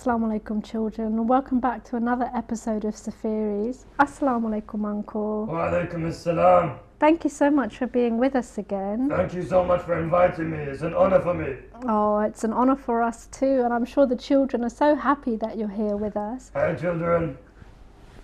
Assalamu alaikum children, and welcome back to another episode of Safeeries. Assalamu alaikum uncle. Wa alaikum assalam. Thank you so much for being with us again. Thank you so much for inviting me. It's an honor for me. Oh, it's an honor for us too, and I'm sure the children are so happy that you're here with us. Hi children.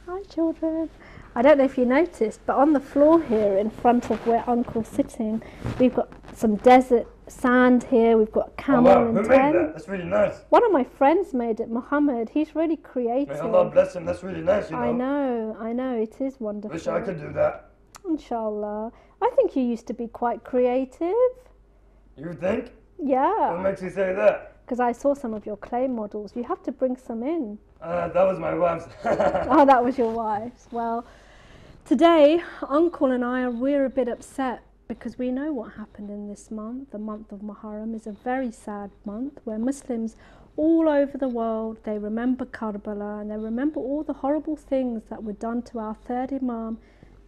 Hi children. I don't know if you noticed, but on the floor here in front of where Uncle's sitting, we've got some desert sand here, we've got a camel Oh wow, and who made tent. that? That's really nice. One of my friends made it, Muhammad. He's really May creative. Allah bless him. That's really nice, you know. I know, it is wonderful. Wish I could do that. Inshallah. I think you used to be quite creative. You think? What Yeah, makes you say that? because I saw some of your clay models. You have to bring some in. That was my wife's. Oh, that was your wife's. Well, today, Uncle and we're a bit upset because we know what happened in this month. The month of Muharram is a very sad month where Muslims all over the world, they remember Karbala and they remember all the horrible things that were done to our third Imam,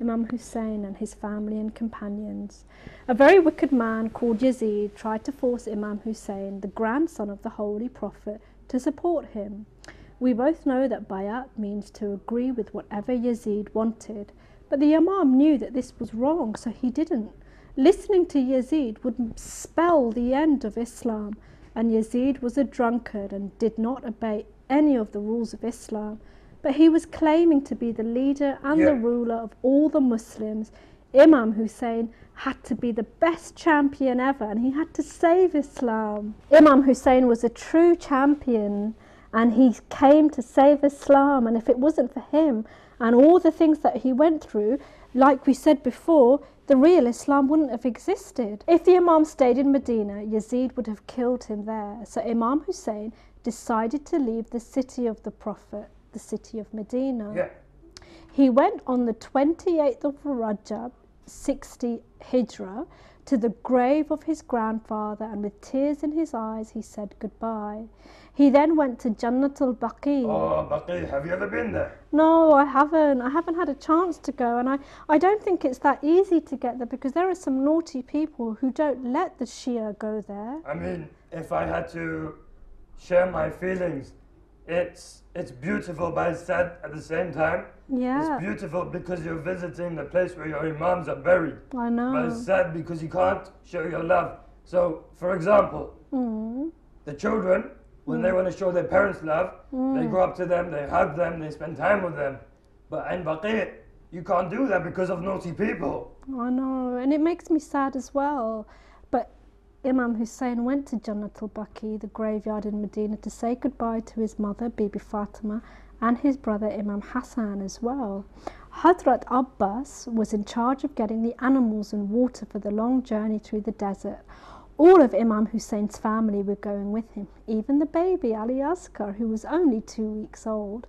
Imam Hussein, and his family and companions. A very wicked man called Yazid tried to force Imam Hussein, the grandson of the Holy Prophet, to support him. We both know that bayat means to agree with whatever Yazid wanted, but the Imam knew that this was wrong, so he didn't. Listening to Yazid would spell the end of Islam, and Yazid was a drunkard and did not obey any of the rules of Islam. But he was claiming to be the leader and the ruler of all the Muslims. Imam Hussein had to be the best champion ever, and he had to save Islam. Imam Hussein was a true champion, and he came to save Islam. And if it wasn't for him and all the things that he went through, like we said before, the real Islam wouldn't have existed. If the Imam stayed in Medina, Yazid would have killed him there. So Imam Hussein decided to leave the city of the Prophet, the city of Medina. Yeah. He went on the 28th of Rajab, 60 Hijrah, to the grave of his grandfather, and with tears in his eyes he said goodbye. He then went to Jannatul Baqi. Oh, Baqi, have you ever been there? No, I haven't. I haven't had a chance to go, and I don't think it's that easy to get there because there are some naughty people who don't let the Shia go there. I mean, if I had to share my feelings, it's beautiful but it's sad at the same time. Yeah, It's beautiful because you're visiting the place where your imams are buried. I But know. it's sad because you can't show your love. So, for example, Mm. the children, when they want to show their parents love, they go up to them, they hug them, they spend time with them. But in Baqi, you can't do that because of naughty people. I know, and it makes me sad as well. But Imam Hussein went to Jannatul Baqi, the graveyard in Medina, to say goodbye to his mother, Bibi Fatima, and his brother Imam Hassan as well. Hadrat Abbas was in charge of getting the animals and water for the long journey through the desert. All of Imam Hussein's family were going with him, even the baby Ali Asghar, who was only 2 weeks old.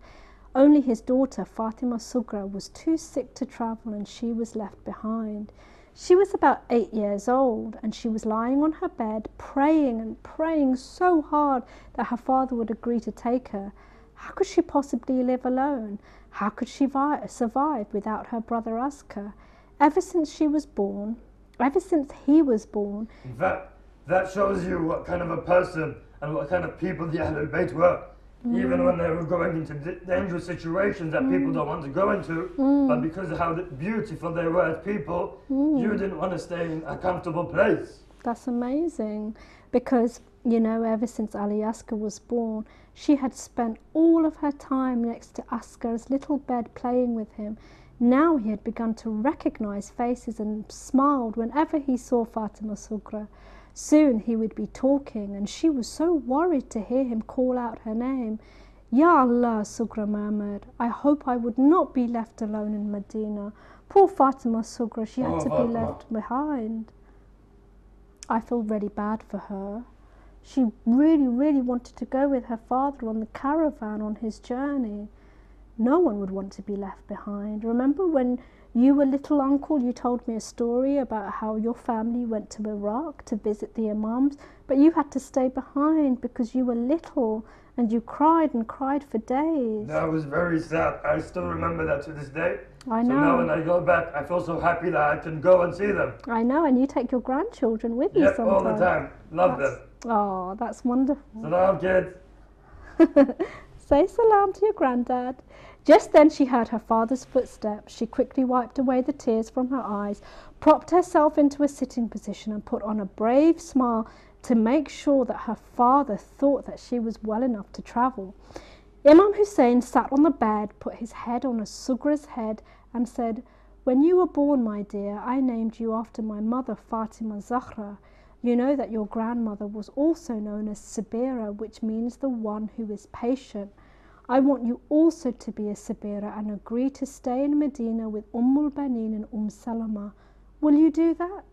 Only his daughter Fatima Sugra was too sick to travel, and she was left behind. She was about 8 years old, and she was lying on her bed praying and praying so hard that her father would agree to take her. How could she possibly live alone? How could she survive without her brother Asghar? Ever since he was born, In fact, that shows you what kind of a person and what kind of people the Ahlul Bayt were. Even when they were going into dangerous situations that people don't want to go into, but because of how beautiful they were as people, you didn't want to stay in a comfortable place. that's amazing, because you know, ever since Ali Asghar was born, she had spent all of her time next to Asghar's little bed playing with him. Now he had begun to recognize faces and smiled whenever he saw Fatima Sugra. Soon he would be talking, and she was so worried to hear him call out her name. Ya Allah, Sugra murmured, I hope I would not be left alone in Medina. Poor Fatima Sugra, she had to be left behind. I feel really bad for her. She really, really wanted to go with her father on the caravan on his journey. No one would want to be left behind. Remember when you were little, Uncle, you told me a story about how your family went to Iraq to visit the Imams, but you had to stay behind because you were little, and you cried and cried for days. That was very sad. I still remember that to this day. I So know. now when I go back, I feel so happy that I can go and see them. I know, and you take your grandchildren with you Yep, sometimes. all the time. Love them. Oh, that's wonderful. Salam, kids. Say salam to your granddad. Just then she heard her father's footsteps. She quickly wiped away the tears from her eyes, propped herself into a sitting position and put on a brave smile to make sure that her father thought that she was well enough to travel. Imam Hussein sat on the bed, put his head on Sugra's head and said, "When you were born, my dear, I named you after my mother Fatima Zahra. You know that your grandmother was also known as Sabira, which means the one who is patient. I want you also to be a Sabira and agree to stay in Medina with Banin and Salama. Will you do that?"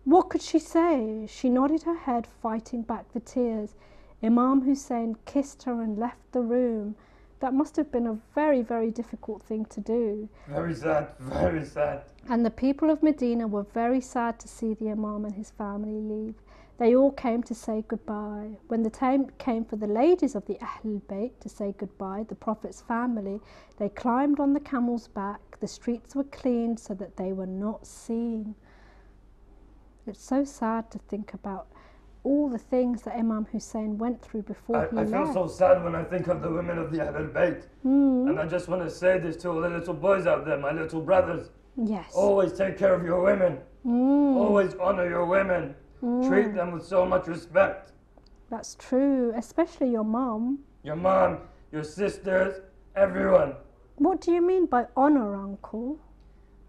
What could she say? She nodded her head, fighting back the tears. Imam Hussein kissed her and left the room. That must have been a very, very difficult thing to do. Very sad, very sad. And the people of Medina were very sad to see the Imam and his family leave. They all came to say goodbye. When the time came for the ladies of the Ahlul Bayt to say goodbye, the Prophet's family, they climbed on the camel's back. The streets were cleaned so that they were not seen. It's so sad to think about all the things that Imam Hussein went through before he left. I feel so sad when I think of the women of the Ahlul Bayt. And I just want to say this to all the little boys out there, my little brothers. Yes. Always take care of your women. Always honor your women. Treat them with so much respect. That's true, especially your mom. Your mom, your sisters, everyone. What do you mean by honor, Uncle?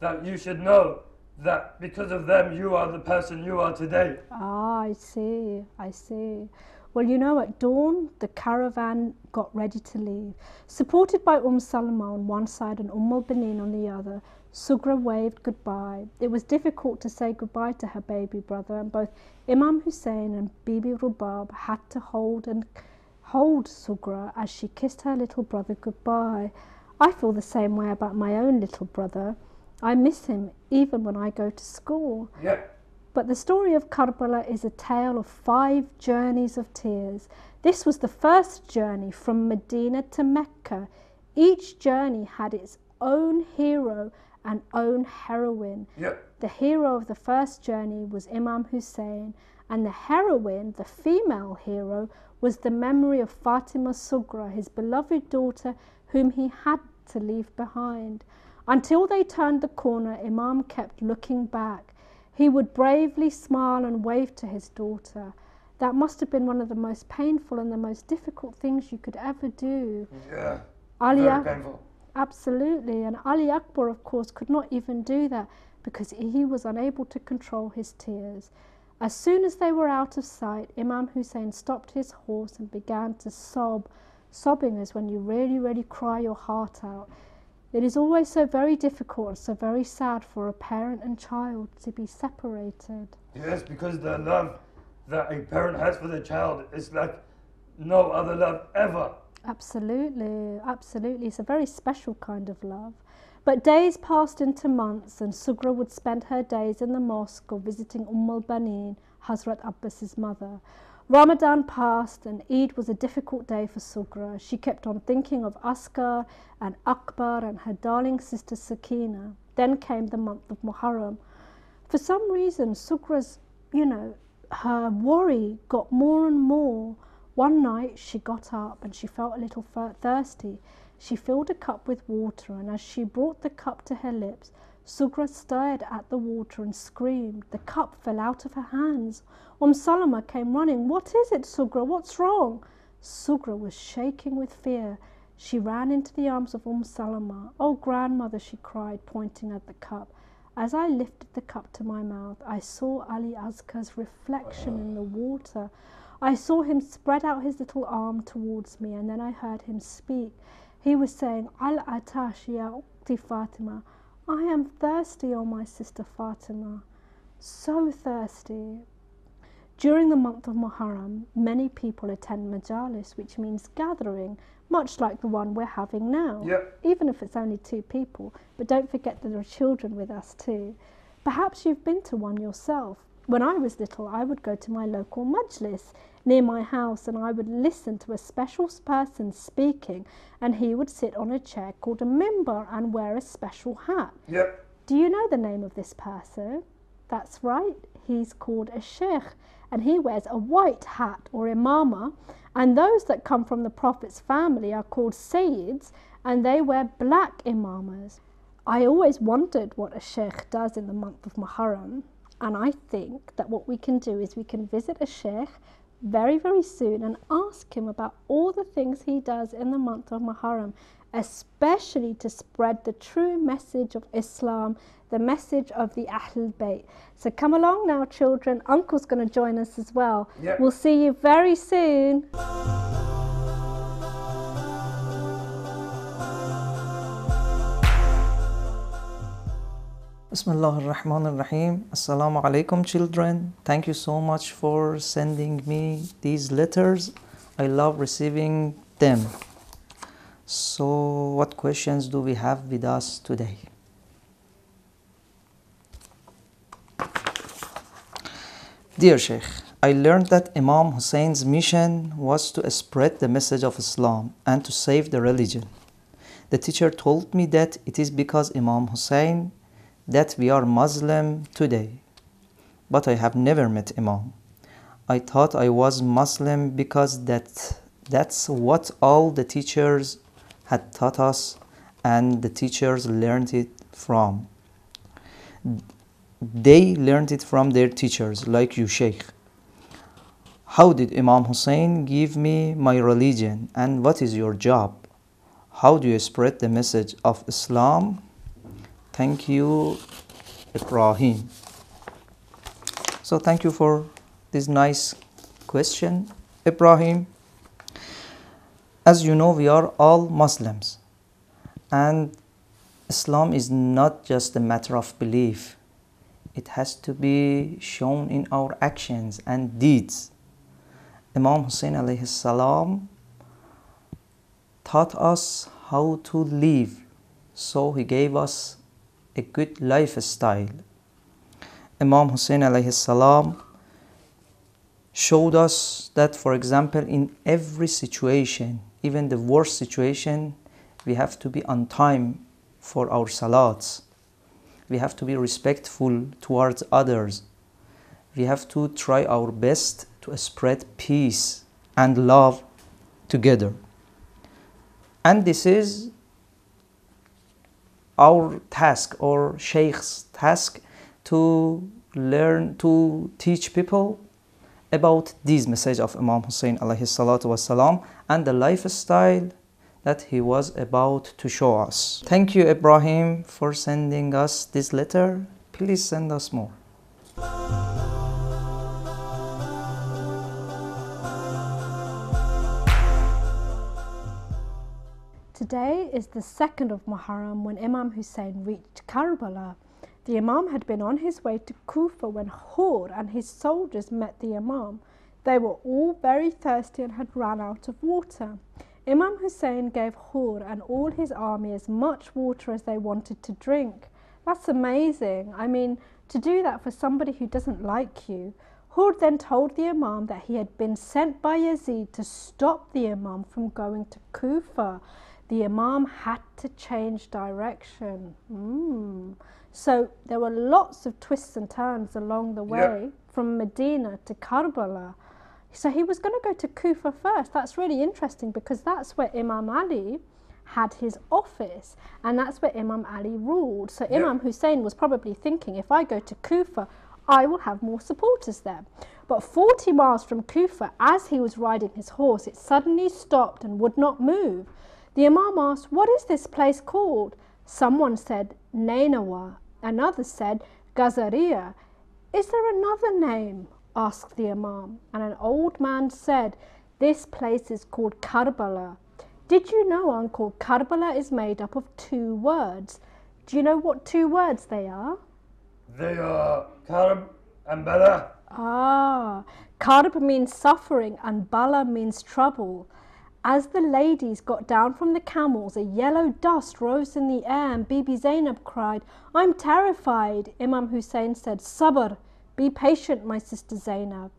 That you should know that because of them you are the person you are today. Ah, I see, I see. Well, you know, at dawn, the caravan got ready to leave. Supported by Salama on one side and Banin on the other, Sugra waved goodbye. It was difficult to say goodbye to her baby brother, and both Imam Hussein and Bibi Rubab had to hold Sugra as she kissed her little brother goodbye. I feel the same way about my own little brother. I miss him even when I go to school. Yeah. But the story of Karbala is a tale of 5 journeys of tears. This was the first journey from Medina to Mecca. Each journey had its own hero and own heroine. Yeah. The hero of the first journey was Imam Hussein, and the heroine, the female hero, was the memory of Fatima Sugra, his beloved daughter, whom he had to leave behind. Until they turned the corner, Imam kept looking back. He would bravely smile and wave to his daughter. That must have been one of the most painful and the most difficult things you could ever do. Yeah, very painful. Absolutely, and Ali Akbar, of course, could not even do that because he was unable to control his tears. As soon as they were out of sight, Imam Hussein stopped his horse and began to sob. Sobbing is when you really, really cry your heart out. It is always so very difficult and so very sad for a parent and child to be separated. Yes, because the love that a parent has for their child is like no other love ever. Absolutely, absolutely. It's a very special kind of love. But days passed into months, and Sugra would spend her days in the mosque or visiting Banin, Hazrat Abbas's mother. Ramadan passed and Eid was a difficult day for Sugra. She kept on thinking of Askar and Akbar and her darling sister Sakina. Then came the month of Muharram. For some reason, Sugra's, her worry got more and more. One night she got up and she felt a little thirsty. She filled a cup with water, and as she brought the cup to her lips, Sugra stared at the water and screamed. The cup fell out of her hands. Salama came running. "What is it, Sugra? What's wrong?" Sugra was shaking with fear. She ran into the arms of Salama. "Oh, grandmother," she cried, pointing at the cup. "As I lifted the cup to my mouth, I saw Ali Azkar's reflection in the water. I saw him spread out his little arm towards me, and then I heard him speak. He was saying, 'Al-Atash ya Ukhti Fatima.' I am thirsty, oh my sister Fatima. So thirsty." During the month of Muharram, many people attend majalis, which means gathering, much like the one we're having now. Yep. Even if it's only 2 people. But don't forget that there are children with us too. Perhaps you've been to one yourself. When I was little, I would go to my local majlis near my house, and I would listen to a special person speaking, and he would sit on a chair called a mimbar and wear a special hat. Yep. Do you know the name of this person? That's right, he's called a sheikh, and he wears a white hat or imama, and those that come from the Prophet's family are called sayyids, and they wear black imamas. I always wondered what a sheikh does in the month of Muharram, and I think that what we can do is we can visit a sheikh very, very soon and ask him about all the things he does in the month of Muharram, especially to spread the true message of Islam, the message of the Ahlul Bayt. So come along now, children. Uncle's going to join us as well. Yep. We'll see you very soon. Bismillah ar-Rahman ar-Rahim. Assalamu alaikum, children. Thank you so much for sending me these letters. I love receiving them. So, what questions do we have with us today? Dear Sheikh, I learned that Imam Hussein's mission was to spread the message of Islam and to save the religion. The teacher told me that it is because Imam Hussein that we are Muslim today. But I have never met Imam. I thought I was Muslim because that's what all the teachers had taught us and the teachers learned it from. They learned it from their teachers, like you, Sheikh. How did Imam Hussein give me my religion, and what is your job? How do you spread the message of Islam? Thank you, Ibrahim. So thank you for this nice question, Ibrahim. As you know, we are all Muslims, and Islam is not just a matter of belief. It has to be shown in our actions and deeds. Imam Hussein alayhi salam taught us how to live, so he gave us a good lifestyle. Imam Hussein alayhi salam showed us that, for example, in every situation, even the worst situation, we have to be on time for our salats. We have to be respectful towards others. We have to try our best to spread peace and love together. And this is our task, or Sheikh's task, to learn, to teach people about this message of Imam Hussein alayhi salatu wasalam and the lifestyle that he was about to show us. Thank you, Ibrahim, for sending us this letter. Please send us more. Today is the 2nd of Muharram when Imam Hussein reached Karbala. The Imam had been on his way to Kufa when Hur and his soldiers met the Imam. They were all very thirsty and had run out of water. Imam Hussein gave Hur and all his army as much water as they wanted to drink. That's amazing. I mean, to do that for somebody who doesn't like you. Hur then told the Imam that he had been sent by Yazid to stop the Imam from going to Kufa. The Imam had to change direction. So there were lots of twists and turns along the way from Medina to Karbala. So he was going to go to Kufa first. That's really interesting because that's where Imam Ali had his office and that's where Imam Ali ruled. So Imam Hussein was probably thinking, if I go to Kufa, I will have more supporters there. But 40 miles from Kufa, as he was riding his horse, it suddenly stopped and would not move. The Imam asked, what is this place called? Someone said, Nainawa. Another said, Ghazariya. Is there another name? Asked the Imam. And an old man said, this place is called Karbala. Did you know, Uncle, Karbala is made up of 2 words. Do you know what 2 words they are? They are Karb and Bala. Ah, Karb means suffering and Bala means trouble. As the ladies got down from the camels, a yellow dust rose in the air and Bibi Zainab cried, I'm terrified. Imam Hussein said, Sabr, be patient, my sister Zainab.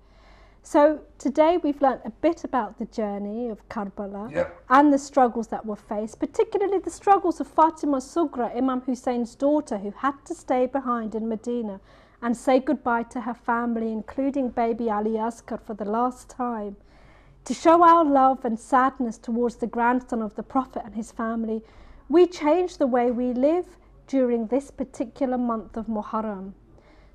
So today we've learnt a bit about the journey of Karbala and the struggles that were faced, particularly the struggles of Fatima Sugra, Imam Hussein's daughter, who had to stay behind in Medina and say goodbye to her family, including baby Ali Asghar, for the last time. To show our love and sadness towards the grandson of the Prophet and his family, we change the way we live during this particular month of Muharram.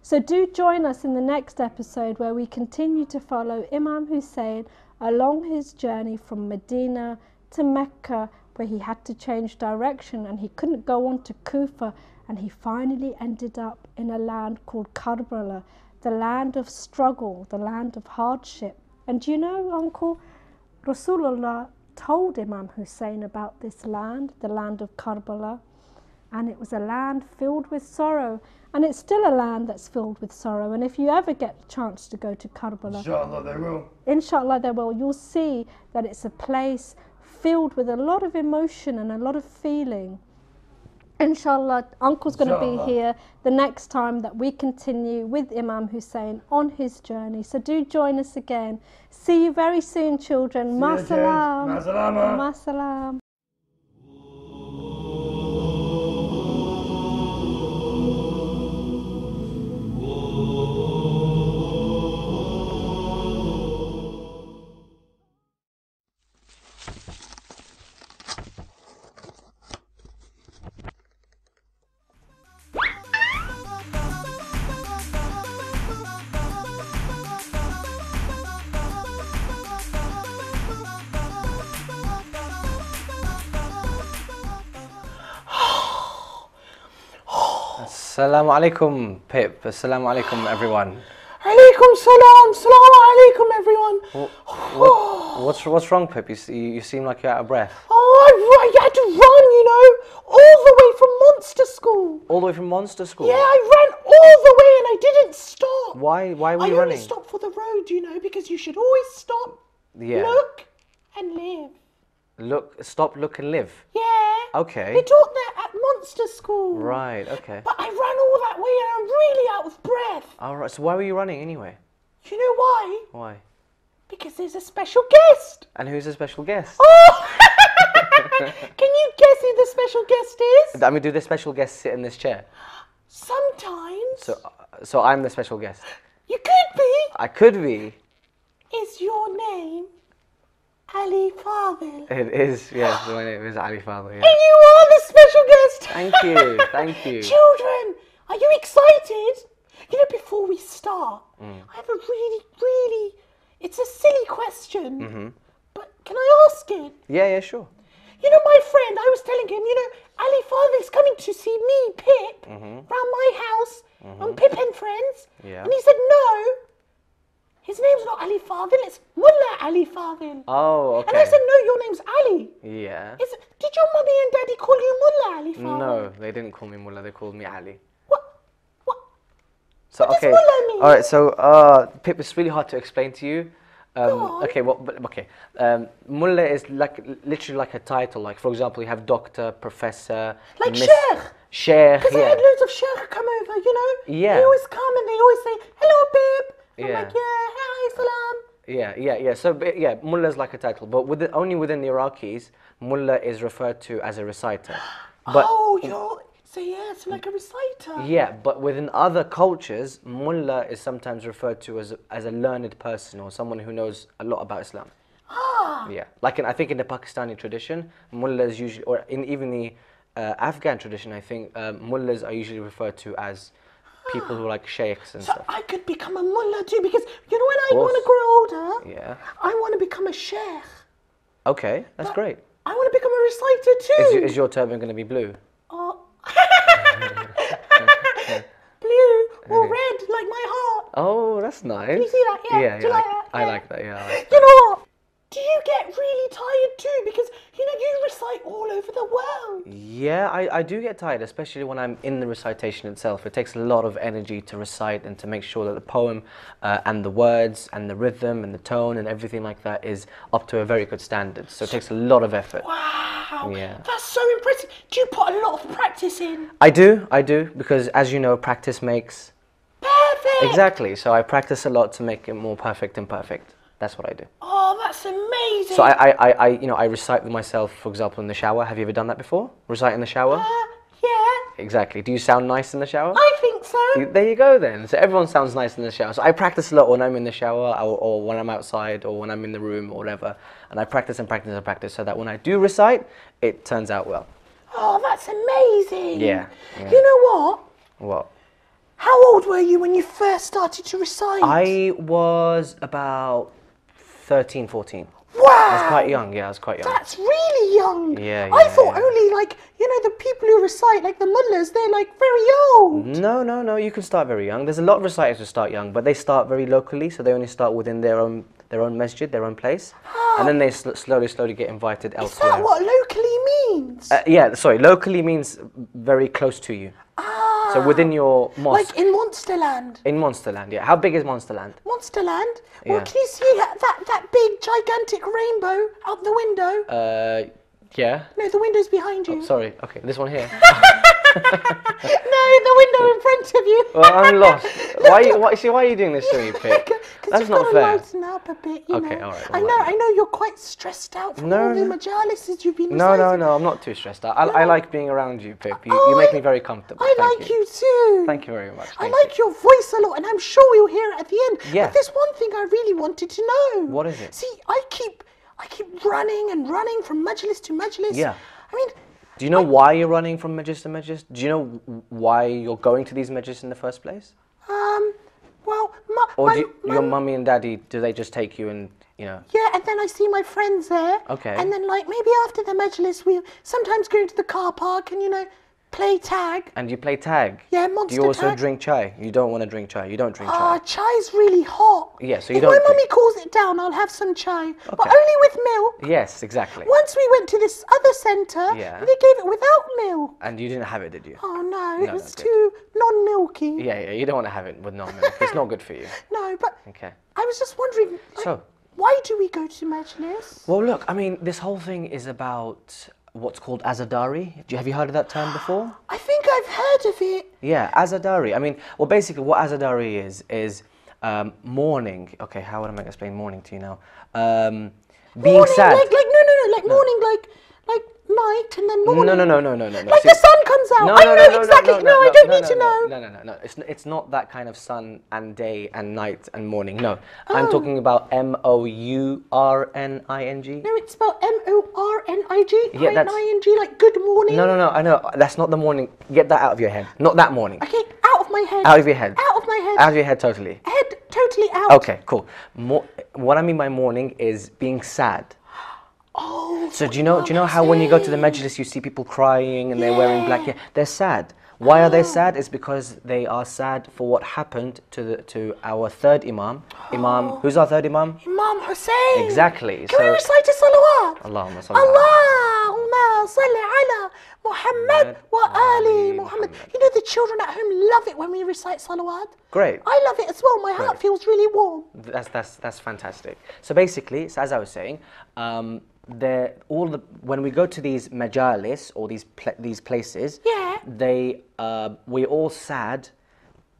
So do join us in the next episode where we continue to follow Imam Hussein along his journey from Medina to Mecca, where he had to change direction and he couldn't go on to Kufa, and he finally ended up in a land called Karbala, the land of struggle, the land of hardship. And you know, Uncle, Rasulullah told Imam Hussein about this land, the land of Karbala, and it was a land filled with sorrow, and it's still a land that's filled with sorrow. And if you ever get a chance to go to Karbala, Inshallah they will. Inshallah they will, you'll see that it's a place filled with a lot of emotion and a lot of feeling. Inshallah, Uncle's going to be here the next time that we continue with Imam Hussein on his journey. So do join us again. See you very soon, children. Ma salam. Ma salama. Ma salam. Assalamu alaikum, Pip. Assalamu alaikum, everyone. Alaikum salam. Assalamu alaikum, everyone. What's wrong, Pip? You seem like you're out of breath. Oh, I had to run, you know, all the way from Monster School. All the way from Monster School? Yeah, I ran all the way and I didn't stop. Why were you I running? only stopped for the road, you know, because you should always stop, Yeah. look, and live. Stop, look, and live. Yeah. Okay. They taught that at Monster School. Right. Okay. But I ran all that way and I'm really out of breath. All right. So why were you running anyway? You know why? Why? Because there's a special guest. And who's the special guest? Oh! Can you guess who the special guest is? I mean, do the special guests sit in this chair? Sometimes. So I'm the special guest. You could be. I could be. Is your name Ali Fadil? It is. Yes. My name is Ali Fadil. Yeah. And you are the special guest. Thank you. Thank you. Children, are you excited? You know, before we start, I have a really, it's a silly question, but can I ask it? Yeah. Sure. You know, my friend, I was telling him, you know, Ali Fadil's coming to see me, Pip, round my house, on Pip and Friends. Yeah. And he said, no, his name's not Ali Fadil, it's Mullah Ali Fadil. Oh, okay. And I said, no, your name's Ali. Yeah. Did your mummy and daddy call you Mullah Ali Fadil? No, they didn't call me Mullah. They called me Ali. What? So What does okay. Mullah mean? All right. So Pip, it's really hard to explain to you. Go on. Okay. Mullah is literally like a title. Like, for example, you have doctor, professor, Like Sheikh. Sheikh. Because I Yeah. had loads of Sheikh come over, you know? Yeah. They always come and they always say, hello, Pip. I'm Yeah. like, yeah, hi, salam. Yeah. So Mullah is like a title, but only within the Iraqis, Mullah is referred to as a reciter. But So like a reciter. yeah, but within other cultures, Mullah is sometimes referred to as a learned person or someone who knows a lot about Islam. Ah. Yeah, like I think in the Pakistani tradition, mullahs usually, or in even the Afghan tradition, I think mullahs are usually referred to as people who are like sheikhs and So stuff. I could become a mullah too, because you know when I course. want to grow older, Yeah. I want to become a sheikh. Okay, that's great. I want to become a reciter too. Is your turban going to be blue? Oh. Blue or red, like my heart. Oh, that's nice. you see that? Yeah. Yeah, Do you like that? I Yeah. like that. Yeah. I like You know what? Do you get really tired too? Because, you know, you recite all over the world. Yeah, I do get tired, especially when I'm in the recitation itself. It takes a lot of energy to recite and to make sure that the poem and the words and the rhythm and the tone and everything like that is up to a very good standard. So it takes a lot of effort. Wow. Yeah. That's so impressive. Do you put a lot of practice in? I do, because as you know, practice makes... Perfect. Exactly, so I practice a lot to make it more perfect and perfect. That's what I do. Oh, that's amazing. So I recite with myself, for example, in the shower. Have you ever done that before? Recite in the shower? Yeah. Exactly. Do you sound nice in the shower? I think thought so. There you go then. So everyone sounds nice in the shower. So I practice a lot when I'm in the shower or when I'm outside or when I'm in the room or whatever. And I practice and practice and practice so that when I do recite, it turns out well. Oh, that's amazing. Yeah. You know what? What? How old were you when you first started to recite? I was about 13, 14. Wow. I was quite young, yeah, I was quite young. That's really young. Yeah, I thought yeah. only like, you know, the people who recite, like the mullahs, they're like very old. No, you can start very young. There's a lot of reciters who start young, but they start very locally, so they only start within their own masjid, their own place. And then they slowly get invited Is elsewhere. that what locally means? Yeah, sorry, locally means very close to you. So within your mosque. Like in Monsterland. In Monsterland, yeah. How big is Monsterland? Monsterland? Well, Yeah. can you see that big, gigantic rainbow out the window? Yeah. No, the window's behind you. Sorry, okay, this one here. No, the window in front of you. Well, I'm lost. Why are you doing this to me, Pip? That's you've not got to fair. lighten up a bit, you Okay, know. all right, I know you're quite stressed out from all the majalises you've been No, reciting. I'm not too stressed out. I like being around you, Pip. You make me very comfortable. I Thank like you too. Thank you very much. I Thank like your voice a lot, and I'm sure we'll hear it at the end. Yeah. But there's one thing I really wanted to know. What is it? See, I keep running and running from majlis to majlis. Yeah. I mean, Do you know why you're running from majlis to majlis? Do you know why you're going to these majlis in the first place? well, Or your mummy and daddy, do they just take you and, you know? yeah, and then I see my friends there. Okay. And then, like, maybe after the majlis, we sometimes go into the car park and, you know, play tag. And you play tag? Yeah, Do monster you also tag. drink chai? You don't want to drink chai. You don't drink chai. Ah, chai's really hot. Yeah, so you if don't my drink- mummy calls it down, I'll have some chai. But Okay. only with milk. Yes, exactly. Once we went to this other centre, Yeah. they gave it without milk. And you didn't have it, did you? Oh no, No, it was good. too non-milky. Yeah, you don't want to have it with no milk. It's not good for you. No, but Okay. I was just wondering, like, So- why do we go to majlis? Well, look, I mean, this whole thing is about what's called azadari. Have you heard of that term before? I think I've heard of it. Yeah, azadari. I mean, well, basically, what azadari is mourning. Okay, how am I going to explain mourning to you now? Being Morning, sad. like morning, like night and then morning. No. Like the sun comes out. I know exactly. No, I don't need to know. No. It's not that kind of sun and day and night and morning. No, I'm talking about mourning. No, it's spelled morning. Yeah, that's- ing, like good morning. No. I know that's not the morning. Get that out of your head. Not that morning. Okay, out of my head. Out of your head. Out of my head. Out of your head, totally. Head totally out. Okay, cool. What I mean by mourning is being sad. Oh. So do you know how when you go to the majlis you see people crying and they're wearing black? Yeah, they're sad. Why are they sad? It's because they are sad for what happened to our third imam. Who's our third imam? Imam Hussein. Exactly. Can we recite a salawat? Allahumma salli ala Allahumma salli ala Muhammad wa ali Muhammad. You know, the children at home love it when we recite salawat. Great. I love it as well. My heart feels really warm. That's fantastic. So basically, as I was saying, when we go to these majalis or these places, Yeah. we're all sad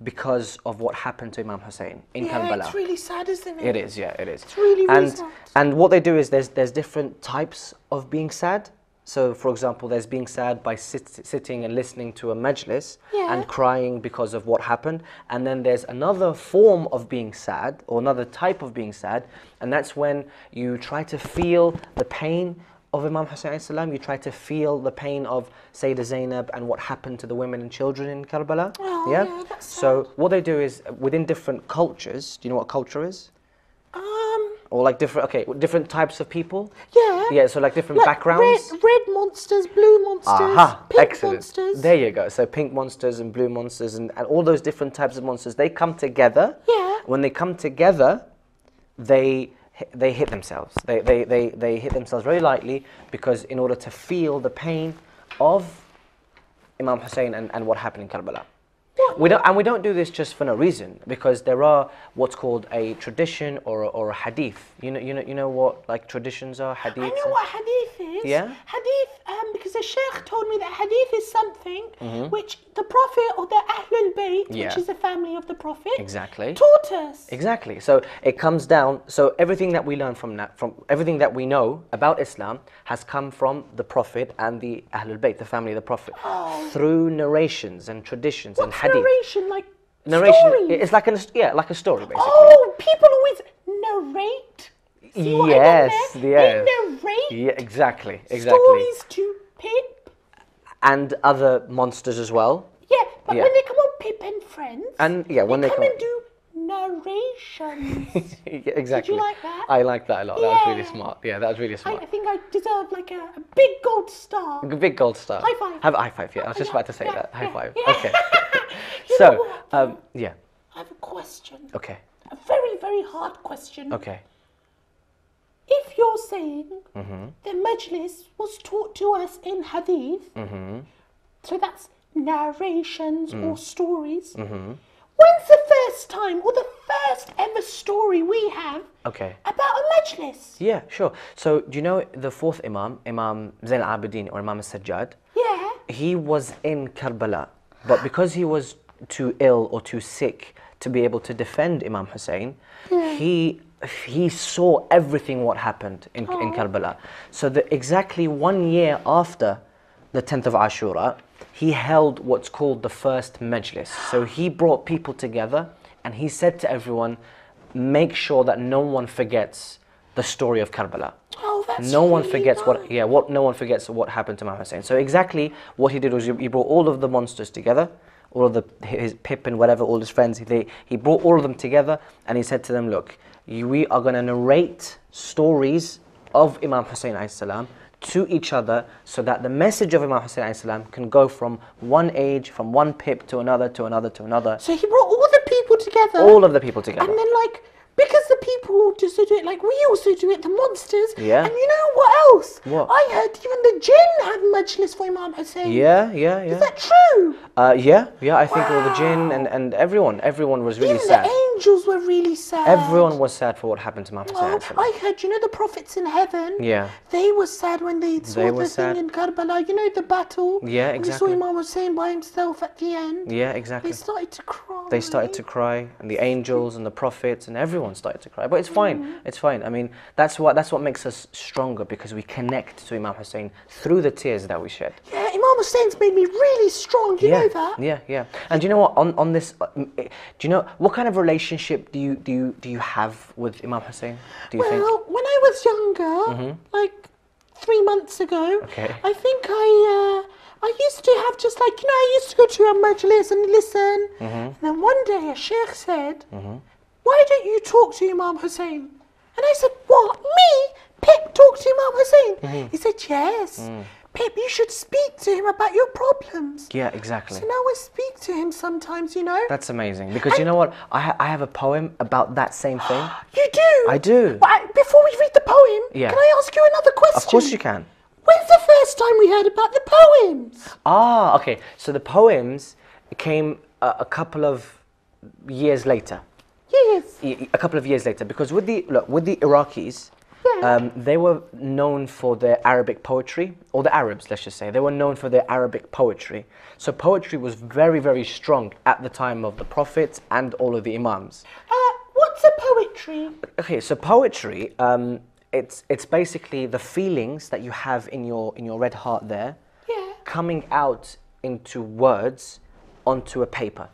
because of what happened to Imam Hussein in Karbala. It's really sad, isn't it? It is, yeah, it is. It's really, really sad. And what they do is there's different types of being sad. So, for example, there's being sad by sitting and listening to a majlis and crying because of what happened. And then there's another form of being sad, or another type of being sad, and that's when you try to feel the pain of Imam Hussein alayhi salam. You try to feel the pain of Sayyidah Zainab and what happened to the women and children in Karbala. Oh, yeah, that's So what they do is, within different cultures, do you know what culture is? Or like different types of people? Yeah. Yeah, so like different backgrounds. Red monsters, blue monsters, pink excellent. monsters. There you go. So pink monsters and blue monsters and all those different types of monsters, they come together. Yeah. When they come together, they hit themselves. They hit themselves very lightly because in order to feel the pain of Imam Hussein and what happened in Karbala. We don't do this just for no reason, because there are what's called a tradition or a hadith. You know what like traditions are, hadiths. I know what hadith is. Yeah? Hadith, because the sheikh told me that hadith is something something which the Prophet or the Ahlul Bayt, Yeah. which is the family of the Prophet, Exactly. taught us. Exactly. So it comes down. So everything that we learn from that, from everything that we know about Islam, has come from the Prophet and the Ahlul Bayt, the family of the Prophet, through narrations and traditions and What's hadith. narration like? Narration. Stories? It's like like a story, basically. Oh, people always narrate. See what I done Yes, there? yes. They narrate Yeah, exactly. stories to Pip. And other monsters as well. Yeah, but Yeah. when they come on Pip and Friends, And yeah, when they come come- and do narrations. Yeah, exactly. Did you like that? I like that a lot. That was really Yeah. smart. Yeah, that was really smart. I think I deserve like a big gold star. A big gold star. High five. Have a high five. Yeah, I was just about to say Yeah, that. High yeah, five. yeah. Okay. You So, know what? yeah. I have a question. Okay. A very, very hard question. Okay. If you're saying Mm-hmm. the majlis was taught to us in hadith, Mm-hmm. so that's narrations or stories, Mm-hmm. when's the first time or the first ever story we have Okay. about a majlis? Yeah, sure. So, do you know the fourth Imam, Imam Zain al-Abidin or Imam al-Sajjad? Yeah. He was in Karbala, but because he was too ill or too sick to be able to defend Imam Hussein, he saw everything what happened in Karbala. So exactly 1 year after the 10th of Ashura, he held what's called the first majlis. So he brought people together and he said to everyone, make sure that no one forgets the story of Karbala. Oh, that's No one really forgets nice. no one forgets what happened to Imam Hussein. So exactly what he did was he brought all of the monsters together, all of his Pip and whatever, all his friends. He brought all of them together and he said to them, look, we are going to narrate stories of Imam Hussein alayhi salam to each other so that the message of Imam Hussein alayhi salam can go from one age, from one Pip to another, to another, to another. So he brought all the people together. All of the people together. And then because the people just do it like we also do it, the monsters. Yeah. And you know what else? What? I heard even the jinn had majlis for Imam Hussein. Yeah. Is that true? Yeah, I think all the jinn and everyone was really Even sad. the angels were really sad. Everyone was sad for what happened to Imam Hussein Oh, alayhi salam. I heard, the prophets in heaven. Yeah. They were sad when they saw They the were sad. thing in Karbala. You know the battle. Yeah, When exactly. they saw Imam Hussein by himself at the end. Yeah, They exactly. started to cry. They started to cry, and the angels and the prophets and everyone started to cry. But it's fine. It's fine. I mean, that's what makes us stronger, because we connect to Imam Hussein through the tears that we shed. Yeah, Imam Hussein's made me really strong. You know that? Yeah. And do you know what? On this, do you know what kind of relationship do you have with Imam Hussein? Do you think? Well, when I was younger, like 3 months ago, Okay. I think I used to have just like, I used to go to a majlis and listen. And then one day a sheikh said, why don't you talk to Imam Hussein? And I said, what, me? Pip, talk to Imam Hussein? He said, yes. Pip, you should speak to him about your problems. Yeah, exactly. So now I speak to him sometimes, That's amazing, because you know what? I have a poem about that same thing. You do? I do. But before we read the poem, Yeah. can I ask you another question? Of course you can. When's the first time we heard about the poems? Ah, okay. So the poems came a couple of years later. Yes. A couple of years later, because with the Iraqis, Yeah. they were known for their Arabic poetry, or the Arabs, let's just say. They were known for their Arabic poetry. So poetry was very, very strong at the time of the prophets and all of the imams. What's a poetry? Okay, so poetry, it's basically the feelings that you have in your red heart there, Yeah. coming out into words onto a paper.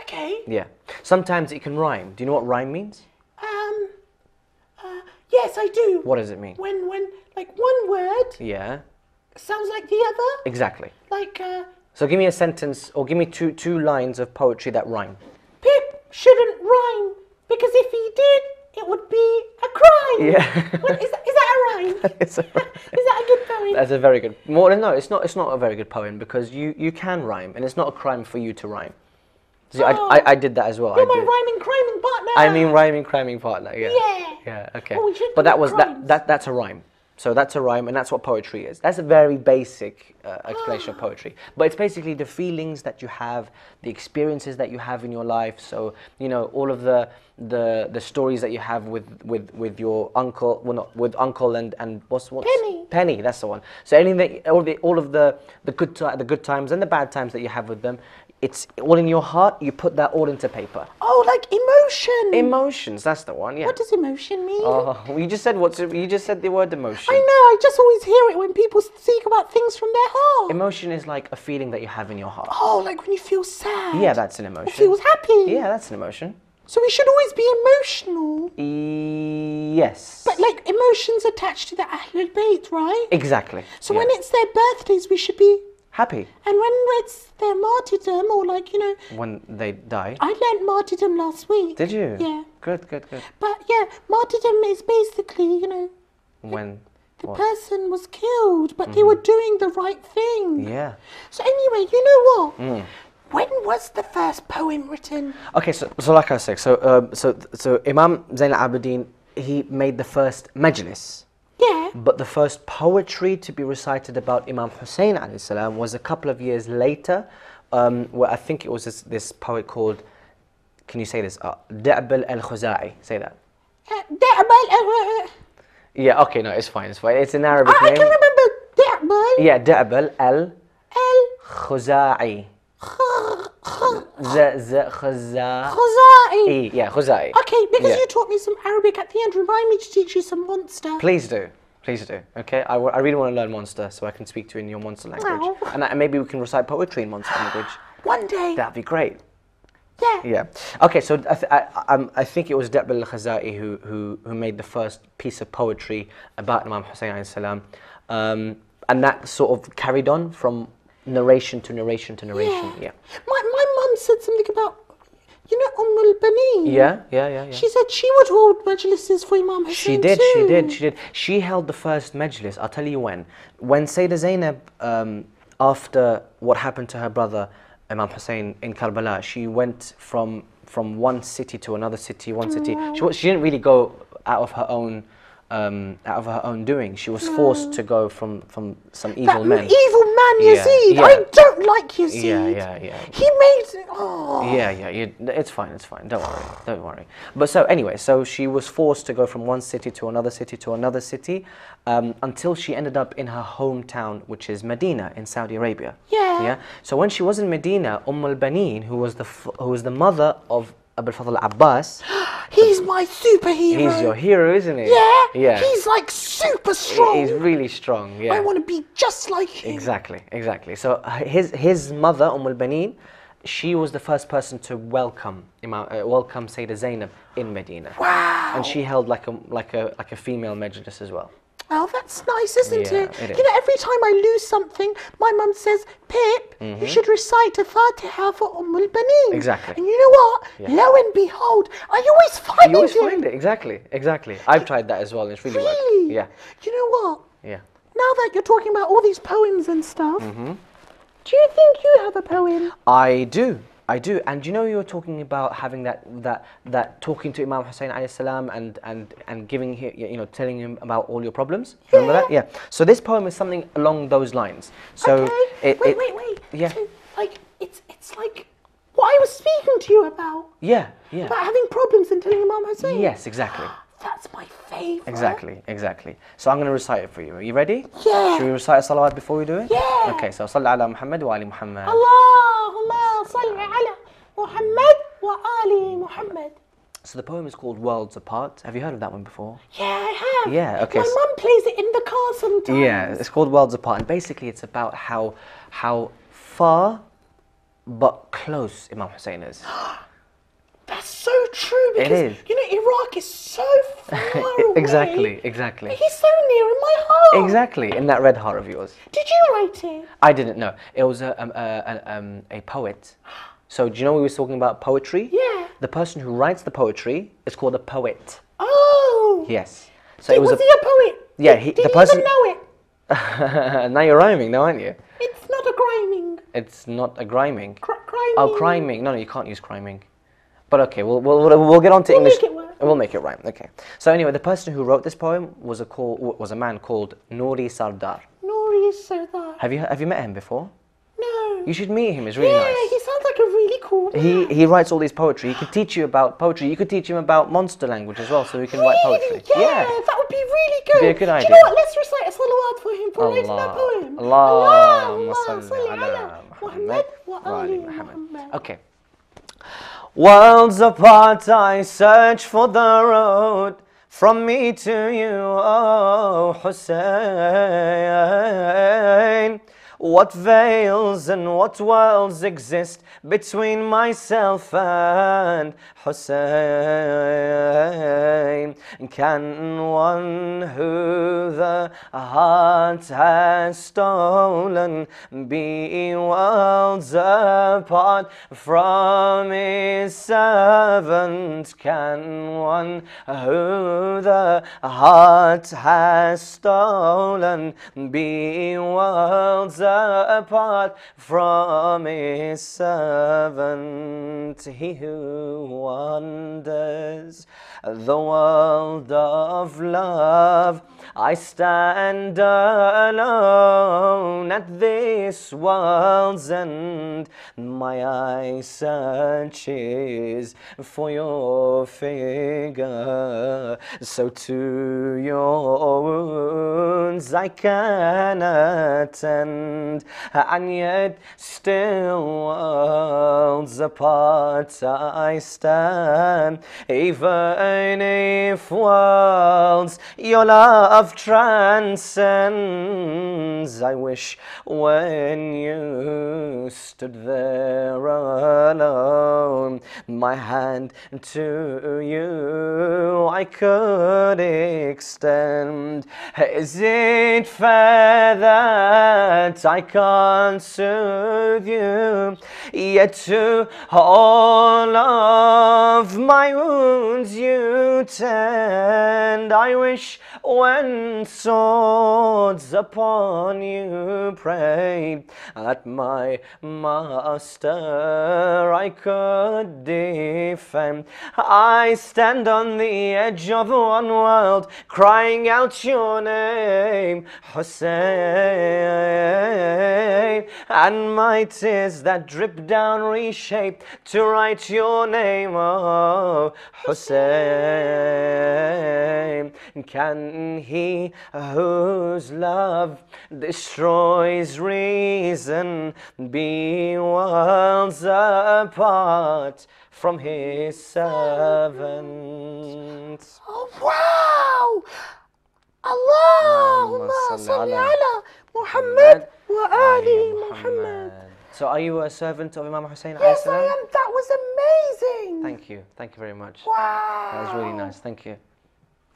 Okay. Yeah. Sometimes it can rhyme. Do you know what rhyme means? Yes, I do. What does it mean? When like one word Yeah. sounds like the other. Exactly. Like, So give me a sentence, or give me two lines of poetry that rhyme. Pip shouldn't rhyme because if he did, it would be a crime. Yeah. What, is that a rhyme? It's a- Is that a good poem? That's a very good. More than no, it's not. It's not a very good poem, because you can rhyme, and it's not a crime for you to rhyme. See, Oh. I did that as well. You're I my did. rhyming criming partner. I mean rhyming cramming partner. Yeah. Yeah. Yeah. Okay. Oh, we should But do that was rhymes. that's a rhyme. So that's a rhyme, and that's what poetry is. That's a very basic explanation of poetry. But it's basically the feelings that you have, the experiences that you have in your life. So, you know, all of the stories that you have with your uncle, well, not with uncle and what's Penny, that's the one. So anything, all of the good times and the bad times that you have with them, it's all in your heart. You put that all into paper. Oh, like emotion. Emotions, that's the one. Yeah. What does emotion mean? Oh, you just said you just said the word emotion. I know. I just always hear it when people speak about things from their heart. Emotion is like a feeling that you have in your heart. Oh, like when you feel sad. Yeah, that's an emotion. Or feels happy. Yeah, that's an emotion. So we should always be emotional. Yes. But like emotions attached to the Ahlul Bayt, right? Exactly. So yeah. when it's their birthdays, we should be happy. And when it's their martyrdom, or like, you know, when they die. I learnt martyrdom last week. Did you? Yeah. Good. But yeah, martyrdom is basically, you know, when the person was killed, but they were doing the right thing. Yeah. So anyway, you know what? When was the first poem written? Okay, so like I said, so Imam Zain al-Abidin, he made the first majlis. Yeah. But the first poetry to be recited about Imam Hussein alayhi salam was a couple of years later, where I think it was this poet called, can you say this? Da'bal al-Khuza'i. Say that. Yeah, okay, no, it's fine. It's an Arabic name. I can remember Da'bal. Yeah, Da'bal al-Khuza'i. Khuza'i. Yeah, Khuza'i. Okay, because you taught me some Arabic at the end, remind me to teach you some monster. Please do. Okay, I really want to learn monster so I can speak to you in your monster language. And maybe we can recite poetry in monster language. One day. That'd be great. Yeah. Yeah. Okay, so I think it was Da'bal al-Khuza'i who made the first piece of poetry about Imam Hussein alayhi salam. And that sort of carried on from narration to narration to narration. Yeah. My mum said something about, you know, al-Baneen. Yeah. She said she would hold majlises for Imam Hussein She too. did. She held the first majlis. I'll tell you when. When Sayyidah Zainab, after what happened to her brother Imam Hussein in Karbala, she went from one city to another city, She didn't really go out of her own doing. She was forced to go from some evil men. Evil man Yazid. Yeah. I don't like Yazid. Yeah. He made. It's fine. Don't worry. But so anyway, so she was forced to go from one city to another city, until she ended up in her hometown, which is Medina in Saudi Arabia. Yeah. So when she was in Medina, Al-Baneen, who was the mother of Abul Fadl Abbas. He's my superhero. He's your hero, isn't he? Yeah. He's like super strong. He's really strong. Yeah. I want to be just like him. Exactly. So his mother, Al-Baneen, she was the first person to welcome Sayyidah Zainab in Medina. Wow. And she held like a female majlis as well. Oh, that's nice, isn't it? It is. You know, every time I lose something, my mum says, Pip, you should recite a Fatiha for Baneen. Exactly. And you know what? Yeah. Lo and behold, I always find it. You always find it, exactly. I've tried that as well, and it's really worked. Yeah. You know what? Yeah. Now that you're talking about all these poems and stuff, do you think you have a poem? I do. And you know, you were talking about having that talking to Imam Hussein alayhi salam and giving him, you know, telling him about all your problems. Remember that? Yeah. So this poem is something along those lines. So okay. Wait. Yeah. So, like it's like what I was speaking to you about. Yeah. About having problems and telling Imam Hussein. Yes, exactly. That's my favourite. Exactly. So I'm going to recite it for you. Are you ready? Yeah. Should we recite a salawat before we do it? Yeah. Okay, so salli ala Muhammad wa ali Muhammad. Allahumma salli ala Muhammad wa ali Muhammad. So the poem is called Worlds Apart. Have you heard of that one before? Yeah, I have. Yeah, okay. My mum plays it in the car sometimes. Yeah, it's called Worlds Apart. And basically it's about how far but close Imam Hussein is. That's so true, because it is. You know, Iraq is so far away. Exactly. But he's so near in my heart. Exactly, in that red heart of yours. Did you write it? I didn't know. It was a poet. So do you know we were talking about poetry? Yeah. The person who writes the poetry is called a poet. Oh. Yes. So was he a poet? Yeah, Did the he person. even know it? Now you're rhyming, now aren't you? It's not a griming. It's not a griming. Criming. Oh, criming. No, you can't use criming. But okay, we'll get on to English. Make it work. We'll make it rhyme. Okay. So anyway, the person who wrote this poem was a man called Nouri Sardar. Nouri nice so that. Have you met him before? No. You should meet him. It's really Yeah, nice. he sounds like a really cool man. He writes all these poetry. He can teach you about poetry. You could teach him about monster language as well, so he can write poetry. Yeah, that would be really good. Be a good idea. Do you know what? Let's recite a salawat for him for writing that poem. Allahumma salli ala Muhammad wa ali Muhammad. Okay. Worlds apart, I search for the road from me to you, oh Hussein. What veils and what worlds exist between myself and Hussein? Can one who the heart has stolen be worlds apart from his servant? Can one who the heart has stolen be worlds apart from his servant? He who wanders the world of love, I stand alone at this world's end. My eye searches for your figure, so to your wounds I can attend, and yet still worlds apart I stand. Even if worlds your love transcends, I wish when you stood there alone, my hand to you I could extend. Is it fair that I can't soothe you, yet to all of my wounds you tend? I wish when swords upon you prayed at my master I could defend. I stand on the edge of one world, crying out your name, Hussein, and my tears that drip down reshape to write your name, oh Hussein. Can he whose love destroys reason be worlds apart from his servant? Oh, wow! Allahumma salli ala Muhammad wa ali Muhammad. So are you a servant of Imam Hussein? Yes, I am. That was amazing. Thank you. Thank you very much. Wow. That was really nice. Thank you.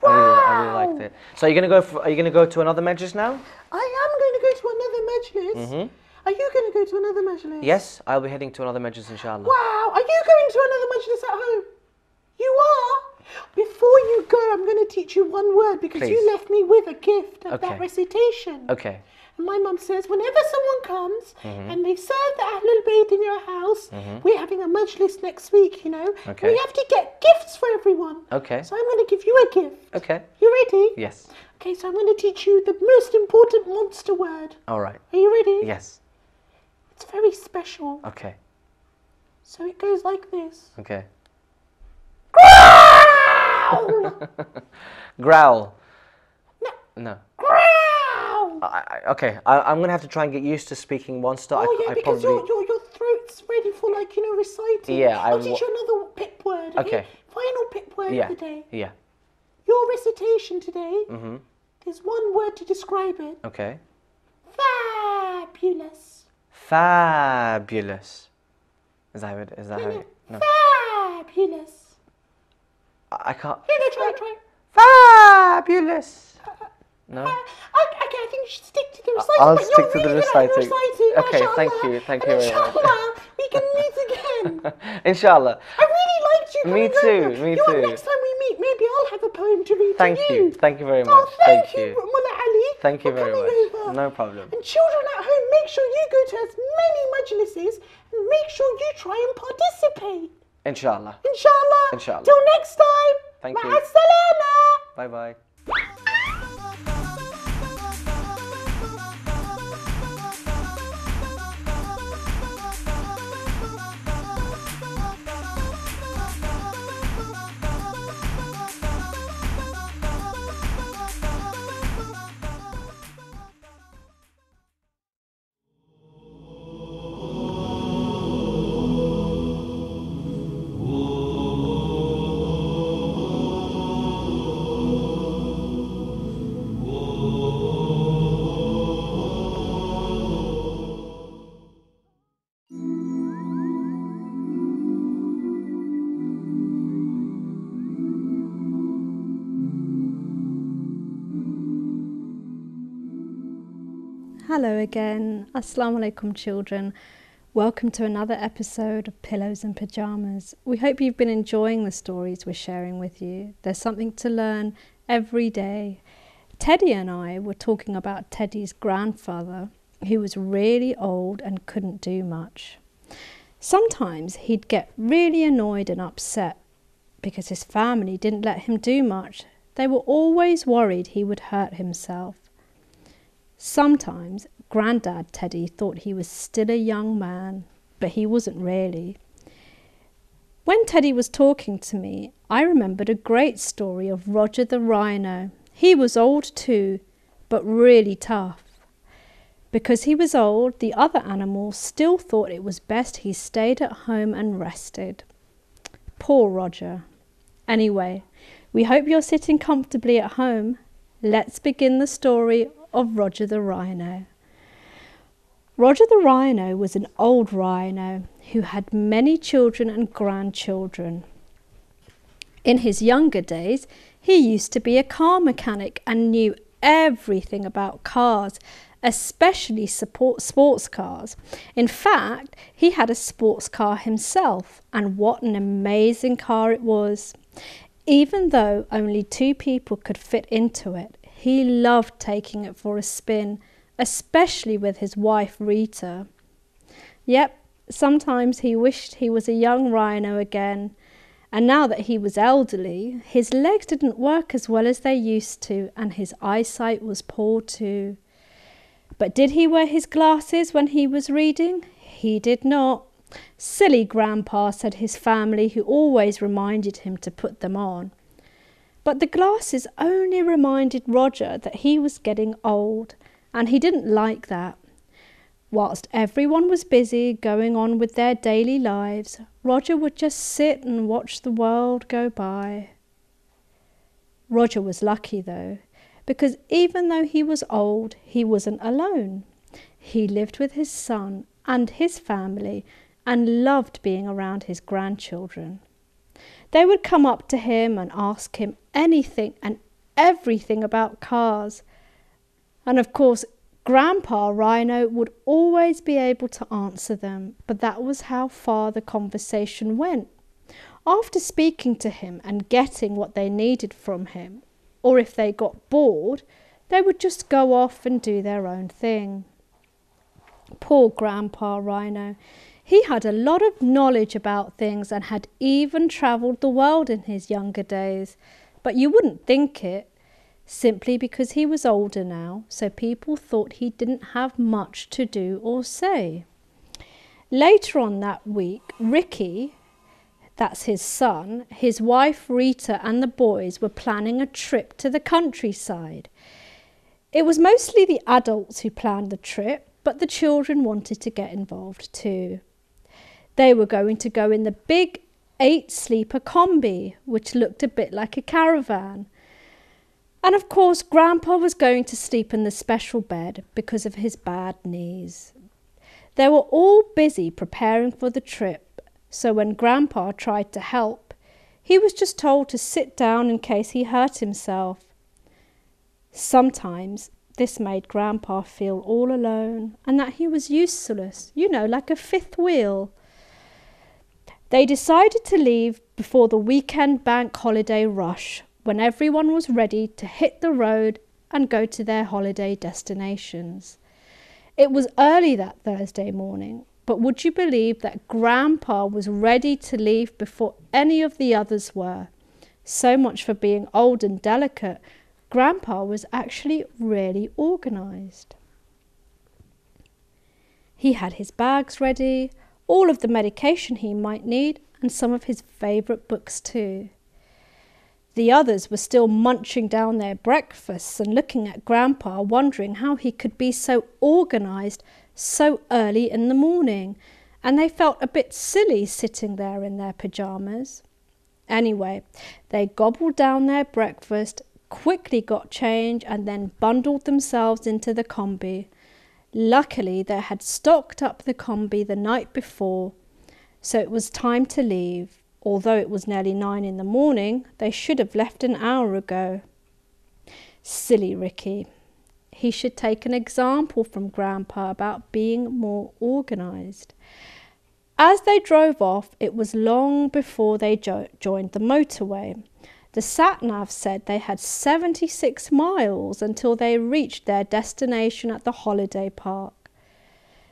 Wow. I really liked it. So are you going to go to another majlis now? I am going to go to another majlis. Are you going to go to another majlis? Yes, I'll be heading to another majlis, inshallah. Wow. Are you going to another majlis at home? You are? Before you go, I'm going to teach you one word because Please. you left me with a gift of that Okay. recitation. Okay. And my mum says, whenever someone comes and they serve the Ahlul Bayt in your house, we're having a majlis next week, you know. Okay. We have to get gifts for everyone. Okay. So I'm going to give you a gift. Okay. You ready? Yes. Okay, so I'm going to teach you the most important monster word. All right. Are you ready? Yes. It's very special. Okay. So it goes like this. Okay. Growl! Growl. No. No. Growl! Okay. I'm going to have to try and get used to speaking monster. Oh yeah, because your throat's ready for, like, you know, reciting. Yeah, I'll teach you another pip word. Okay. Final pip word Yeah. of the day. Yeah. Your recitation today. There's one word to describe it. Okay. Fabulous. Fabulous. Is that it? Is that how it? No. Fabulous. I can't. Here, no, try. Fabulous. No. Okay, I think you should stick to the reciting. I'll but stick you're to the really good at reciting. Okay, mashallah. thank you And very much. inshallah, we can meet again. Inshallah. I really liked you Me coming too, over. me You know, too. next time we meet, maybe I'll have a poem to read Thank to you. Thank you very much. Oh, thank you, you. Mullah Ali. Thank you for very coming much. over. No problem. And children at home, make sure you go to as many majlises and make sure you try and participate. Inshallah. Inshallah. Inshallah. Till next time. Thank you. Ma'as-salama. Bye bye. Hello again. Assalamu alaikum, children. Welcome to another episode of Pillows and Pyjamas. We hope you've been enjoying the stories we're sharing with you. There's something to learn every day. Teddy and I were talking about Teddy's grandfather, who was really old and couldn't do much. Sometimes he'd get really annoyed and upset because his family didn't let him do much. They were always worried he would hurt himself. Sometimes Grandad Teddy thought he was still a young man, but he wasn't really. When Teddy was talking to me, I remembered a great story of Roger the Rhino. He was old too, but really tough. Because he was old, the other animals still thought it was best he stayed at home and rested. Poor Roger. Anyway, we hope you're sitting comfortably at home. Let's begin the story of Roger the Rhino. Roger the Rhino was an old rhino who had many children and grandchildren. In his younger days, he used to be a car mechanic and knew everything about cars, especially sports cars. In fact, he had a sports car himself, and what an amazing car it was. Even though only 2 people could fit into it, he loved taking it for a spin, especially with his wife Rita. Yep, sometimes he wished he was a young rhino again, and now that he was elderly, his legs didn't work as well as they used to, and his eyesight was poor too. But did he wear his glasses when he was reading? He did not. Silly Grandpa, said his family, who always reminded him to put them on. But the glasses only reminded Roger that he was getting old, and he didn't like that. Whilst everyone was busy going on with their daily lives, Roger would just sit and watch the world go by. Roger was lucky though, because even though he was old, he wasn't alone. He lived with his son and his family and loved being around his grandchildren. They would come up to him and ask him anything and everything about cars. And of course, Grandpa Rhino would always be able to answer them, but that was how far the conversation went. After speaking to him and getting what they needed from him, or if they got bored, they would just go off and do their own thing. Poor Grandpa Rhino. He had a lot of knowledge about things and had even travelled the world in his younger days, but you wouldn't think it, simply because he was older now, so people thought he didn't have much to do or say. Later on that week, Ricky, that's his son, his wife Rita and the boys were planning a trip to the countryside. It was mostly the adults who planned the trip, but the children wanted to get involved too. They were going to go in the big 8-sleeper combi, which looked a bit like a caravan. And of course, Grandpa was going to sleep in the special bed because of his bad knees. They were all busy preparing for the trip, so when Grandpa tried to help, he was just told to sit down in case he hurt himself. Sometimes this made Grandpa feel all alone and that he was useless, like a fifth wheel. They decided to leave before the weekend bank holiday rush, when everyone was ready to hit the road and go to their holiday destinations. It was early that Thursday morning, but would you believe that Grandpa was ready to leave before any of the others were? So much for being old and delicate. Grandpa was actually really organised. He had his bags ready, all of the medication he might need, and some of his favourite books too. The others were still munching down their breakfasts and looking at Grandpa, wondering how he could be so organised so early in the morning, and they felt a bit silly sitting there in their pyjamas. Anyway, they gobbled down their breakfast, quickly got change, and then bundled themselves into the combi. Luckily, they had stocked up the combi the night before, so it was time to leave. Although it was nearly 9 in the morning, they should have left an hour ago. Silly Ricky. he should take an example from Grandpa about being more organised. As they drove off, it was long before they joined the motorway. The sat-nav said they had 76 miles until they reached their destination at the holiday park.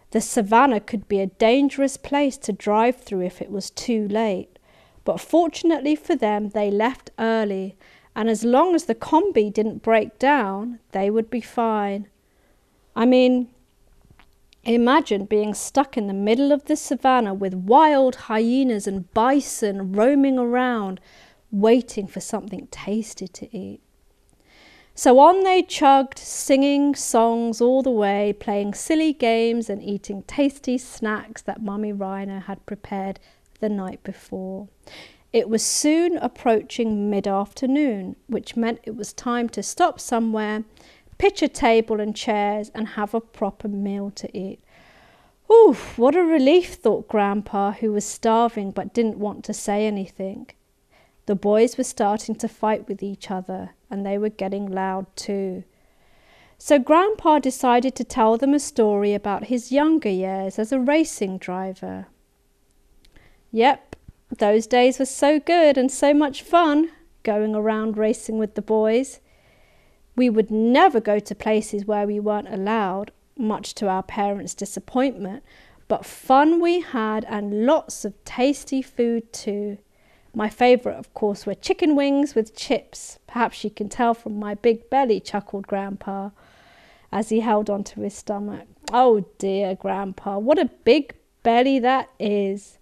The savannah could be a dangerous place to drive through if it was too late, but fortunately for them, they left early, and as long as the combi didn't break down, they would be fine. I mean, imagine being stuck in the middle of the savannah with wild hyenas and bison roaming around, waiting for something tasty to eat. So on they chugged, singing songs all the way, playing silly games and eating tasty snacks that Mummy Rhino had prepared the night before. It was soon approaching mid-afternoon, which meant it was time to stop somewhere, pitch a table and chairs and have a proper meal to eat. Ooh, what a relief, thought Grandpa, who was starving but didn't want to say anything. The boys were starting to fight with each other, and they were getting loud too. So Grandpa decided to tell them a story about his younger years as a racing driver. Yep, those days were so good and so much fun, going around racing with the boys. We would never go to places where we weren't allowed, much to our parents' disappointment, but fun we had and lots of tasty food too. My favourite, of course, were chicken wings with chips. Perhaps you can tell from my big belly, chuckled Grandpa, as he held onto his stomach. Oh dear, Grandpa, what a big belly that is.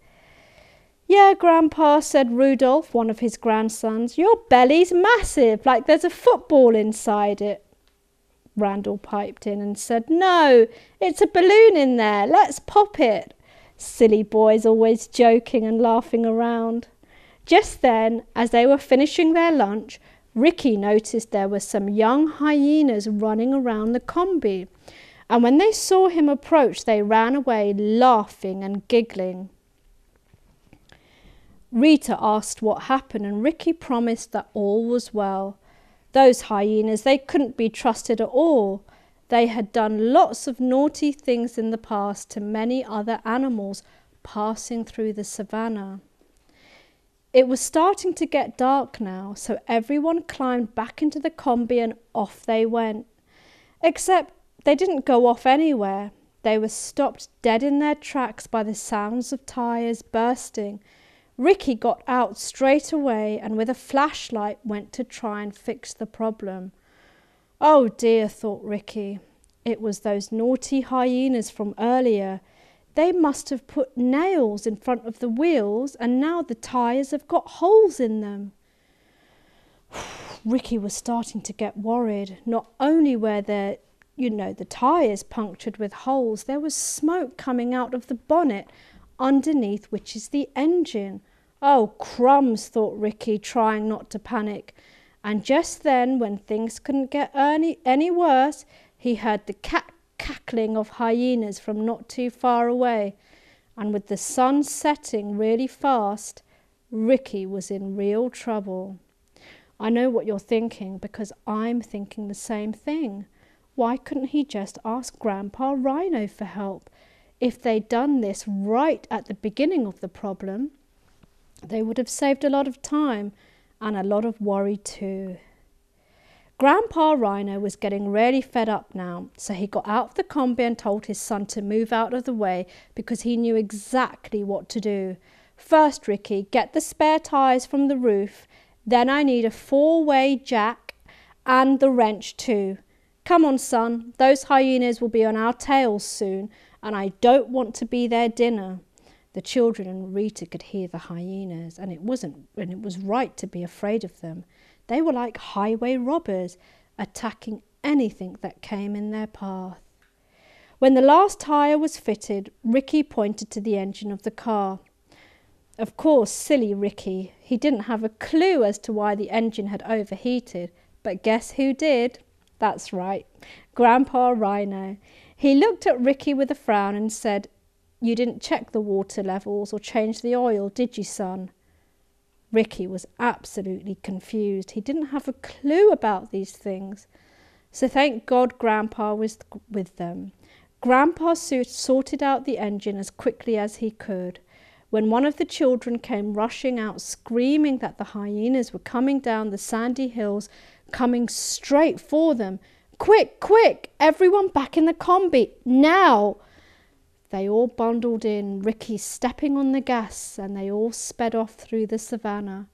Yeah, Grandpa, said Rudolph, one of his grandsons. Your belly's massive, like there's a football inside it. Randall piped in and said, No, it's a balloon in there. Let's pop it. Silly boys, always joking and laughing around. Just then, as they were finishing their lunch, Ricky noticed there were some young hyenas running around the combi, and when they saw him approach, they ran away, laughing and giggling. Rita asked what happened, and Ricky promised that all was well. Those hyenas, they couldn't be trusted at all. They had done lots of naughty things in the past to many other animals passing through the savannah. It was starting to get dark now, so everyone climbed back into the combi and off they went. Except they didn't go off anywhere. They were stopped dead in their tracks by the sounds of tyres bursting. Ricky got out straight away and with a flashlight went to try and fix the problem. Oh dear, thought Ricky. It was those naughty hyenas from earlier. They must have put nails in front of the wheels and now the tyres have got holes in them. Ricky was starting to get worried. Not only were there, the tyres punctured with holes, there was smoke coming out of the bonnet, underneath which is the engine. Oh, crumbs, thought Ricky, trying not to panic. And just then, when things couldn't get any worse, he heard the cackling of hyenas from not too far away. And with the sun setting really fast, Ricky was in real trouble. I know what you're thinking, because I'm thinking the same thing. Why couldn't he just ask Grandpa Rhino for help? If they'd done this right at the beginning of the problem, they would have saved a lot of time and a lot of worry too. Grandpa Rhino was getting really fed up now, so he got out of the combi and told his son to move out of the way because he knew exactly what to do. First, Ricky, get the spare tyres from the roof. Then I need a 4-way jack and the wrench too. Come on, son, those hyenas will be on our tails soon, and I don't want to be their dinner. The children and Rita could hear the hyenas, and it was right to be afraid of them. They were like highway robbers, attacking anything that came in their path. When the last tyre was fitted, Ricky pointed to the engine of the car. Of course, silly Ricky, he didn't have a clue as to why the engine had overheated, but guess who did? That's right, Grandpa Rhino. He looked at Ricky with a frown and said, You didn't check the water levels or change the oil, did you, son? Ricky was absolutely confused. He didn't have a clue about these things. So thank God Grandpa was with them. Grandpa sorted out the engine as quickly as he could. When one of the children came rushing out screaming that the hyenas were coming down the sandy hills, coming straight for them. Quick, quick, everyone back in the combi, now! They all bundled in, Ricky stepping on the gas, and they all sped off through the savannah.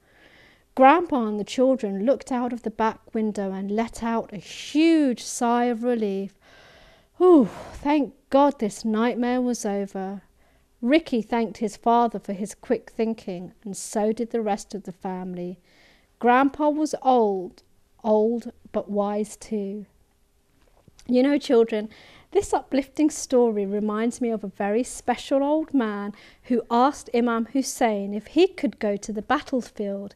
Grandpa and the children looked out of the back window and let out a huge sigh of relief. Oh, thank God this nightmare was over. Ricky thanked his father for his quick thinking, and so did the rest of the family. Grandpa was old but wise too. You know, children, this uplifting story reminds me of a very special old man who asked Imam Hussein if he could go to the battlefield.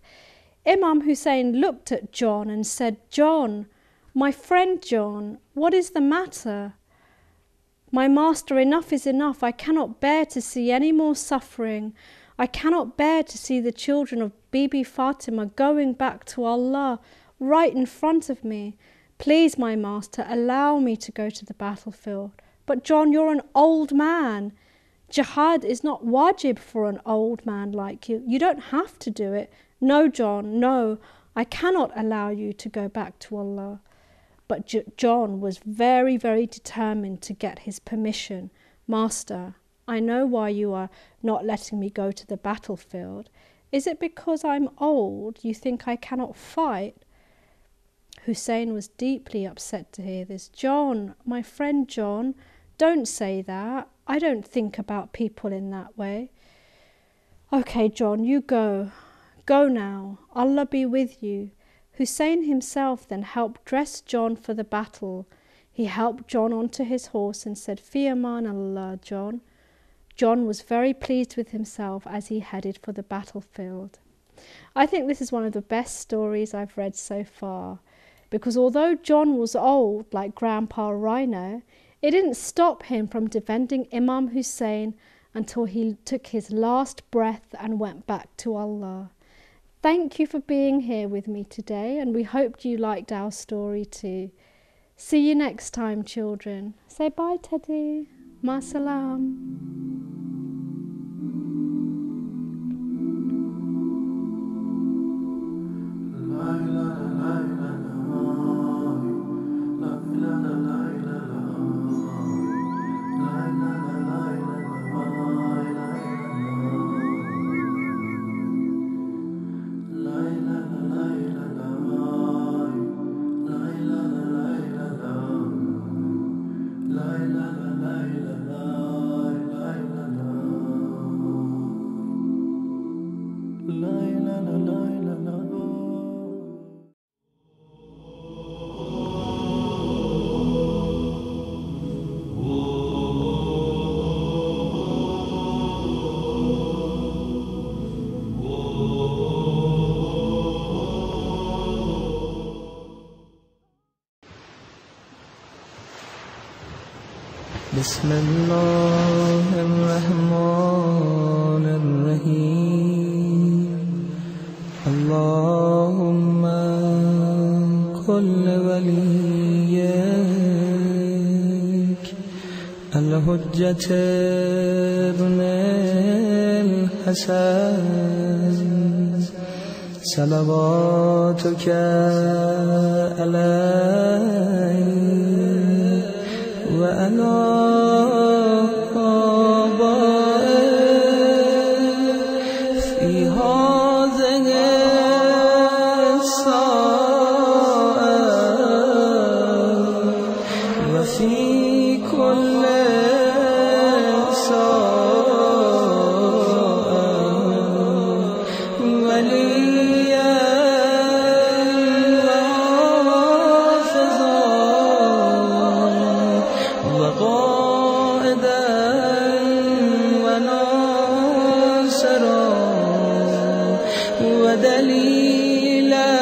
Imam Hussein looked at John and said, "John, my friend John, what is the matter?" "My master, enough is enough. I cannot bear to see any more suffering. I cannot bear to see the children of Bibi Fatima going back to Allah right in front of me. Please, my master, allow me to go to the battlefield." "But John, you're an old man. Jihad is not wajib for an old man like you. You don't have to do it." "No, John, no. I cannot allow you to go back to Allah." But John was very, very determined to get his permission. "Master, I know why you are not letting me go to the battlefield. Is it because I'm old? You think I cannot fight?" Hussein was deeply upset to hear this. "John, my friend John, don't say that. I don't think about people in that way." "Okay, John, you go. Go now. Allah be with you." Hussein himself then helped dress John for the battle. He helped John onto his horse and said, "Fi aman Allah, John." John was very pleased with himself as he headed for the battlefield. I think this is one of the best stories I've read so far, because although John was old like Grandpa Rhino, it didn't stop him from defending Imam Hussein until he took his last breath and went back to Allah. Thank you for being here with me today, and we hoped you liked our story too. See you next time, children. Say bye, Teddy. Ma salam. بسم الله الرحمن الرحيم اللهم كل وليك الحجة ابن الحسن صلواتك عليه وعلى آبائه في هذه الساعة وفي كل ساعة وليا وقائدا وناصرا ودليلا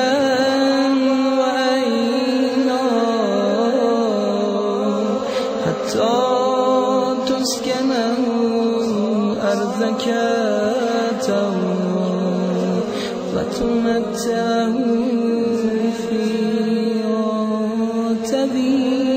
وعينا حتى تسكنه أرضك وتمتعه فيها الدين